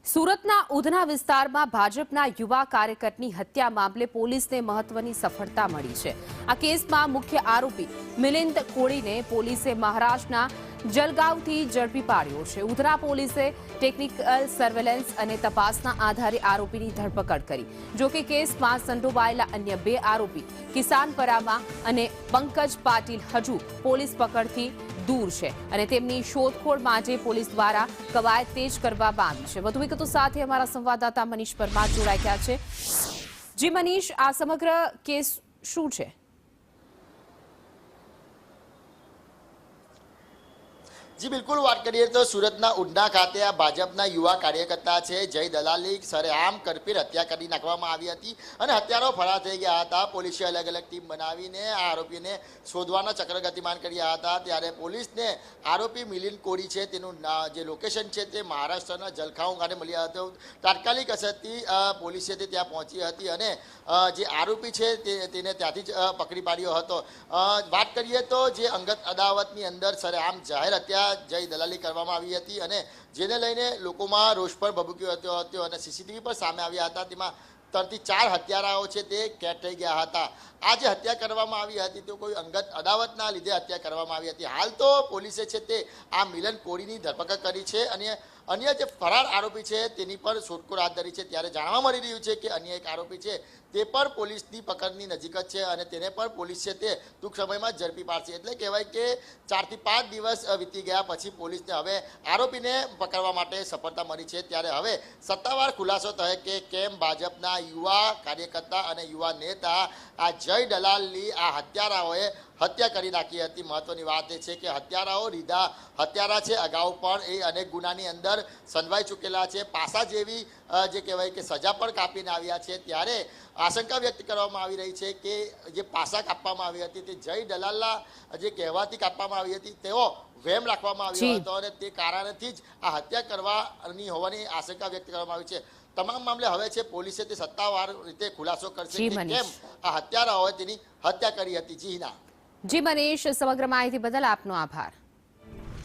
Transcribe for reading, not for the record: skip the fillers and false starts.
સુરતના ઉધના વિસ્તારમાં ભાજપના યુવા કાર્યકરની હત્યા મામલે પોલીસને મહત્વની સફળતા મળી છે। આ કેસમાં મુખ્ય આરોપી મિલિંદ કોળીને પોલીસે મહારાષ્ટ્રના જલગાંવથી ઝડપી પાડ્યો છે। ઉધના પોલીસે ટેકનિકલ સર્વેલન્સ અને તપાસના આધારે આરોપીની ધરપકડ કરી। જો કે કેસમાં સંડોવાયેલા અન્ય બે આરોપી કિસાન પરામા અને પંકજ પાટીલ હજુ પોલીસ પકડથી दूर है અને તેમની શોધખોળમાં આજે પોલીસ દ્વારા કવાયત તેજ કરવામાં આવી છે। વધુ વિગતો સાથે અમારા સંવાદદાતા મનીષ પરમાર જોડાઈ ગયા છે। જી મનીષ, આ સમગ્ર કેસ શું છે? जी बिल्कुल बात करिए तो सूरतना उधना खाते आ भाजपना युवा कार्यकर्ता है जय दलाली सरेआम करपीर हत्या कर नाखवामां आवी हती अने हत्यारो फरार थई गया हता। पोलीसे अलग अलग टीम बनावीने आ आरोपीने शोधवाना चक्र गतिमान कर्या हता। त्यारे पोलीसने आरोपी मिलिंद कोड़ी छे तेनुं जे लोकेशन छे ते महाराष्ट्रना जलगांव खाते मळ्या हतो। तात्कालिक असरथी पोलीसे त्यां पहोंची हती अने जे आरोपी छे तेने त्यांथी ज पकड़ी पाड्यो हतो। वात करिए तो जे अंगत अदावतनी अंदर सरेआम जाहेर हत्या जय दलाली करवामां आवी हती अने जेने लईने लोकोमां रोष पर भभूक्यो हतो अने सीसीटीवी पर सामे आव्या हता। तेमां 3 થી 4 हत्याराओ छे ते कैद थई गया हता। आ जे हत्या करवामां आवी हती तो कोई अंगत अदावतना लीधे हत्या करवामां आवी हती। हाल तो पोलीसे छे ते आ मिलन कोड़ीनी धरपकड़ करी छे अने अन्य जे फरार आरोपी छे तेनी पर शोधखोळ हाथ धरी छे। त्यारे जाणवा मळी रह्युं छे के अन्य एक आरोपी छे ते पर पोलीसनी पकड़नी नजीक ज छे अने तेने पर पोलीस छे ते टूंक समयमां झड़पी पाडशे। एटले कहेवाय के 4 થી 5 દિવસ वीती गया पछी पोलीसने हवे आरोपीने पकड़वा माटे सफलता मळी छे। त्यारे हवे सत्तावार खुलासो थयो के केम भाजपना युवा कार्यकर्ता अने युवा नेता आ जय दलालनी आ हत्याराओए हत्या करी नाखी हती। महत्वनी वात ए छे के हत्याराओ रीधा हत्यारा छे। अगाऊ पण ए अनेक गुनानी अंदर संडवाई चूकेला छे। पासा जेवी जे कहेवाय के सजा पण कापीने आव्या छे। त्यारे आशंका व्यक्त करवामां आवी रही छे के जे पासा कापवामां आवी हती ते जय दलालना जे कहेवाथी कापवामां आवी हती तेओ वेम राखवामां आव्यो हतो अने ते कारणथी ज आ हत्या करवानी होवानी आशंका व्यक्त करवामां आवी छे। तमाम मामले हवे छे पोलीसे ते सत्तावार रीते खुलासो करशे के केम आ हत्याराओए तेनी हत्या करी हती। जी ना जी मनीष, समग्र माहिती बदल आपनो आभार।